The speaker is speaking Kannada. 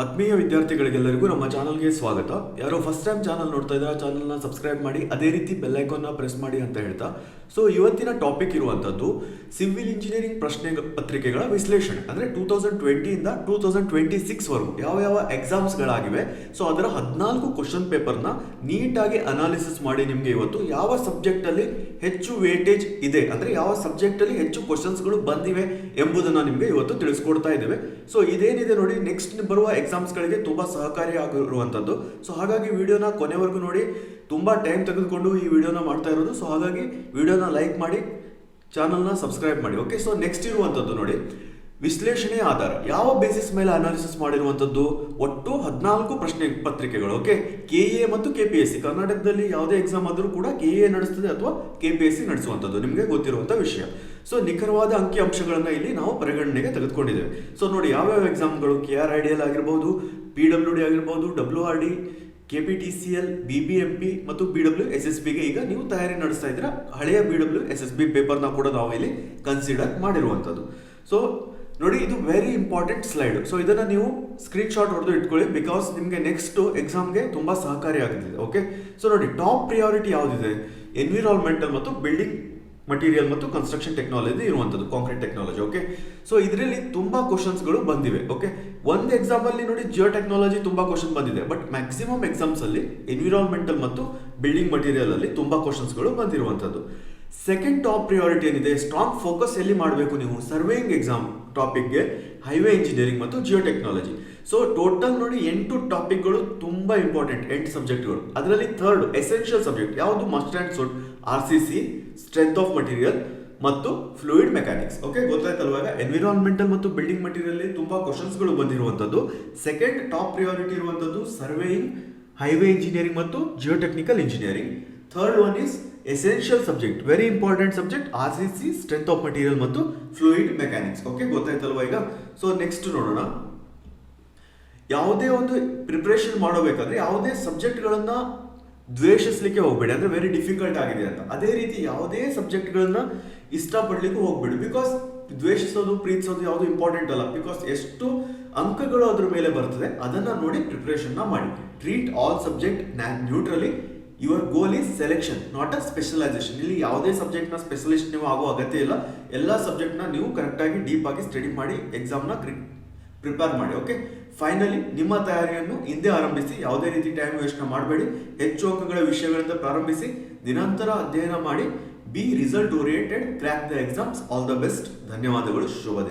ಆತ್ಮೀಯ ವಿದ್ಯಾರ್ಥಿಗಳಿಗೆಲ್ಲರಿಗೂ ನಮ್ಮ ಚಾನಲ್ಗೆ ಸ್ವಾಗತ. ಯಾರೋ ಫಸ್ಟ್ ಟೈಮ್ ಚಾನಲ್ ನೋಡ್ತಾ ಇದ್ದಾರೆ, ಚಾನಲ್ನ ಸಬ್ಸ್ಕ್ರೈಬ್ ಮಾಡಿ, ಅದೇ ರೀತಿ ಬೆಲ್ ಐಕಾನ್ನ ಪ್ರೆಸ್ ಮಾಡಿ ಅಂತ ಹೇಳ್ತಾ. ಸೊ ಇವತ್ತಿನ ಟಾಪಿಕ್ ಇರುವಂಥದ್ದು ಸಿವಿಲ್ ಇಂಜಿನಿಯರಿಂಗ್ ಪ್ರಶ್ನೆ ಪತ್ರಿಕೆಗಳ ವಿಶ್ಲೇಷಣೆ. ಅಂದರೆ 2020 ಇಂದ 2026 ವರೆಗೂ ಯಾವ ಎಕ್ಸಾಮ್ಸ್ಗಳಾಗಿವೆ, ಸೊ ಅದರ 14 ಕ್ವಶನ್ ಪೇಪರ್ನ ನೀಟಾಗಿ ಅನಾಲಿಸಿಸ್ ಮಾಡಿ ನಿಮಗೆ ಇವತ್ತು ಯಾವ ಸಬ್ಜೆಕ್ಟಲ್ಲಿ ಹೆಚ್ಚು ವೇಟೇಜ್ ಇದೆ, ಅಂದರೆ ಯಾವ ಸಬ್ಜೆಕ್ಟಲ್ಲಿ ಹೆಚ್ಚು ಕ್ವಶನ್ಸ್ಗಳು ಬಂದಿವೆ ಎಂಬುದನ್ನು ನಿಮಗೆ ಇವತ್ತು ತಿಳಿಸ್ಕೊಡ್ತಾ ಇದ್ದೇವೆ. ಸೊ ಇದೇನಿದೆ ನೋಡಿ, ನೆಕ್ಸ್ಟ್ ಬರುವ ಎಕ್ಸಾಮ್ಸ್ಗಳಿಗೆ ತುಂಬ ಸಹಕಾರಿಯಾಗಿರುವಂಥದ್ದು. ಸೊ ಹಾಗಾಗಿ ವಿಡಿಯೋನ ಕೊನೆವರೆಗೂ ನೋಡಿ, ತುಂಬ ಟೈಮ್ ತೆಗೆದುಕೊಂಡು ಈ ವಿಡಿಯೋನ ಮಾಡ್ತಾ ಇರೋದು. ಸೊ ಹಾಗಾಗಿ ವಿಡಿಯೋನ ಲೈಕ್ ಮಾಡಿ, ಚಾನಲ್ನ ಸಬ್ಸ್ಕ್ರೈಬ್ ಮಾಡಿ. ಓಕೆ, ಸೊ ನೆಕ್ಸ್ಟ್ ಇರುವಂಥದ್ದು ನೋಡಿ, ವಿಶ್ಲೇಷಣೆ ಆಧಾರ ಯಾವ ಬೇಸಿಸ್ ಮೇಲೆ ಅನಾಲಿಸಿಸ್ ಮಾಡಿರುವಂಥದ್ದು? ಒಟ್ಟು 14 ಪ್ರಶ್ನೆ ಪತ್ರಿಕೆಗಳು. ಓಕೆ, ಕೆಎ ಮತ್ತು ಕೆಪಿಎಸ್ಸಿ, ಕರ್ನಾಟಕದಲ್ಲಿ ಯಾವುದೇ ಎಕ್ಸಾಮ್ ಆದರೂ ಕೂಡ ಕೆಎ ನಡೆಸ್ತದೆ ಅಥವಾ ಕೆಪಿಎಸ್ಸಿ ನಡೆಸುವಂಥದ್ದು, ನಿಮಗೆ ಗೊತ್ತಿರುವಂಥ ವಿಷಯ. ಸೊ ನಿಖರವಾದ ಅಂಕಿ ಅಂಶಗಳನ್ನು ಇಲ್ಲಿ ನಾವು ಪರಿಗಣನೆಗೆ ತೆಗೆದುಕೊಂಡಿದ್ದೇವೆ. ಸೊ ನೋಡಿ, ಯಾವ್ಯಾವ ಎಕ್ಸಾಮ್ಗಳು, KRIDL ಆಗಿರ್ಬೋದು, PWD ಆಗಿರ್ಬೋದು, WRD, KPTCL, BBMP ಮತ್ತು BWSSBಗೆ ಈಗ ನೀವು ತಯಾರಿ ನಡೆಸ್ತಾ ಇದ್ದೀರಾ. ಹಳೆಯ BWSSB ಪೇಪರ್ನ ಕೂಡ ನಾವು ಇಲ್ಲಿ ಕನ್ಸಿಡರ್ ಮಾಡಿರುವಂಥದ್ದು. ಸೊ ನೋಡಿ, ಇದು ವೆರಿ ಇಂಪಾರ್ಟೆಂಟ್ ಸ್ಲೈಡ್. ಸೊ ಇದನ್ನು ನೀವು ಸ್ಕ್ರೀನ್ ಶಾಟ್ ಹೊಡೆದು ಇಟ್ಕೊಳ್ಳಿ, ಬಿಕಾಸ್ ನಿಮಗೆ ನೆಕ್ಸ್ಟ್ ಎಕ್ಸಾಮ್ಗೆ ತುಂಬ ಸಹಕಾರಿಯಾಗುತ್ತದೆ. ಓಕೆ, ಸೊ ನೋಡಿ, ಟಾಪ್ ಪ್ರಿಯಾರಿಟಿ ಯಾವುದಿದೆ? ಎನ್ವಿರಾನ್ಮೆಂಟಲ್ ಮತ್ತು ಬಿಲ್ಡಿಂಗ್ ಮಟೀರಿಯಲ್ ಮತ್ತು ಕನ್ಸ್ಟ್ರಕ್ಷನ್ ಟೆಕ್ನಾಲಜಿ ಇರುವಂಥದ್ದು, ಕಾಂಕ್ರೀಟ್ ಟೆಕ್ನಾಲಜಿ. ಓಕೆ, ಸೊ ಇದರಲ್ಲಿ ತುಂಬ ಕ್ವಶನ್ಸ್ಗಳು ಬಂದಿವೆ. ಓಕೆ, ಒಂದು ಎಕ್ಸಾಮಲ್ಲಿ ನೋಡಿ ಜಿಯೋ ಟೆಕ್ನಾಲಜಿ ತುಂಬ ಕ್ವಶನ್ ಬಂದಿದೆ, ಬಟ್ ಮ್ಯಾಕ್ಸಿಮಮ್ ಎಕ್ಸಾಮ್ಸಲ್ಲಿ ಎನ್ವಿರಾನ್ಮೆಂಟಲ್ ಮತ್ತು ಬಿಲ್ಡಿಂಗ್ ಮಟೀರಿಯಲ್ ಅಲ್ಲಿ ತುಂಬ ಕ್ವಶನ್ಸ್ಗಳು ಬಂದಿರುವಂಥದ್ದು. ಸೆಕೆಂಡ್ ಟಾಪ್ ಪ್ರಿಯಾರಿಟಿ ಏನಿದೆ, ಸ್ಟ್ರಾಂಗ್ ಫೋಕಸ್ ಎಲ್ಲಿ ಮಾಡಬೇಕು ನೀವು? ಸರ್ವೇಯಿಂಗ್ ಎಕ್ಸಾಮ್ ಟಾಪಿಕ್ಗೆ, ಹೈವೇ ಇಂಜಿನಿಯರಿಂಗ್ ಮತ್ತು ಜಿಯೋ ಟೆಕ್ನಾಲಜಿ. ಸೊ ಟೋಟಲ್ ನೋಡಿ 8 ಟಾಪಿಕ್ಗಳು ತುಂಬ ಇಂಪಾರ್ಟೆಂಟ್, 8 ಸಬ್ಜೆಕ್ಟ್ಗಳು. ಅದರಲ್ಲಿ ಥರ್ಡ್ ಎಸೆನ್ಷಿಯಲ್ ಸಬ್ಜೆಕ್ಟ್ ಯಾವುದು? Must and should RCC, strength of material ಮತ್ತು ಫ್ಲೂಯಿಡ್ ಮೆಕ್ಯಾನಿಕ್ಸ್. ಓಕೆ, ಗೊತ್ತಾಯ್ತಲ್ವಾಗ? ಎನ್ವಿರಾನ್ಮೆಂಟಲ್ ಮತ್ತು ಬಿಲ್ಡಿಂಗ್ ಮಟೀರಿಯಲ್ ತುಂಬಾ ಕ್ವಶನ್ಸ್ಗಳು ಬಂದಿರುವಂಥದ್ದು. ಸೆಕೆಂಡ್ ಟಾಪ್ ಪ್ರಿಯಾರಿಟಿ ಇರುವಂಥದ್ದು ಸರ್ವೇಯಿಂಗ್, ಹೈವೇ ಇಂಜಿನಿಯರಿಂಗ್ ಮತ್ತು Jio technical engineering. Third one is essential subject, very important subject, RCC, strength of material ಮತ್ತು ಫ್ಲೂಯಿಡ್ ಮೆಕ್ಯಾನಿಕ್ಸ್. ಓಕೆ, ಗೊತ್ತಾಯ್ತಲ್ವಾ ಈಗ? ಸೊ ನೆಕ್ಸ್ಟ್ ನೋಡೋಣ, ಯಾವುದೇ ಒಂದು ಪ್ರಿಪ್ರೇಷನ್ ಮಾಡಬೇಕಾದ್ರೆ ಯಾವುದೇ ಸಬ್ಜೆಕ್ಟ್ಗಳನ್ನು ದ್ವೇಷಿಸಲಿಕ್ಕೆ ಹೋಗ್ಬೇಡಿ, ಅಂದರೆ ವೆರಿ ಡಿಫಿಕಲ್ಟ್ ಆಗಿದೆ ಅಂತ. ಅದೇ ರೀತಿ ಯಾವುದೇ ಸಬ್ಜೆಕ್ಟ್ಗಳನ್ನ ಇಷ್ಟಪಡ್ಲಿಕ್ಕೂ ಹೋಗ್ಬೇಡಿ, ಬಿಕಾಸ್ ದ್ವೇಷಿಸೋದು ಪ್ರೀತಿಸೋದು ಯಾವುದು ಇಂಪಾರ್ಟೆಂಟ್ ಅಲ್ಲ. ಬಿಕಾಸ್ ಎಷ್ಟು ಅಂಕಗಳು ಅದ್ರ ಮೇಲೆ ಬರ್ತದೆ ಅದನ್ನ ನೋಡಿ ಪ್ರಿಪ್ರೇಷನ್ನ ಮಾಡಿ. Treat all subject neutrally. Your goal is selection, not a specialisation. ಇಲ್ಲಿ ಯಾವುದೇ ಸಬ್ಜೆಕ್ಟ್ನ ಸ್ಪೆಷಲಿಸ್ಟ್ ನೀವು ಆಗೋ ಅಗತ್ಯ ಇಲ್ಲ. ಎಲ್ಲ ಸಬ್ಜೆಕ್ಟ್ನ ನೀವು ಕರೆಕ್ಟಾಗಿ ಡೀಪ್ ಆಗಿ ಸ್ಟಡಿ ಮಾಡಿ ಎಕ್ಸಾಮ್ನ ಪ್ರಿಪೇರ್ ಮಾಡಿ. ಓಕೆ, ಫೈನಲಿ ನಿಮ್ಮ ತಯಾರಿಯನ್ನು ಹಿಂದೆ ಆರಂಭಿಸಿ, ಯಾವುದೇ ರೀತಿ ಟೈಮ್ ವೇಸ್ಟ್ ಮಾಡಬೇಡಿ. ಹೆಚ್ಚು ಅಂಕಗಳ ವಿಷಯಗಳಿಂದ ಪ್ರಾರಂಭಿಸಿ, ನಿರಂತರ ಅಧ್ಯಯನ ಮಾಡಿ. B result oriented, crack the exams. All the best. ಧನ್ಯವಾದಗಳು, ಶುಭ ದಿನ.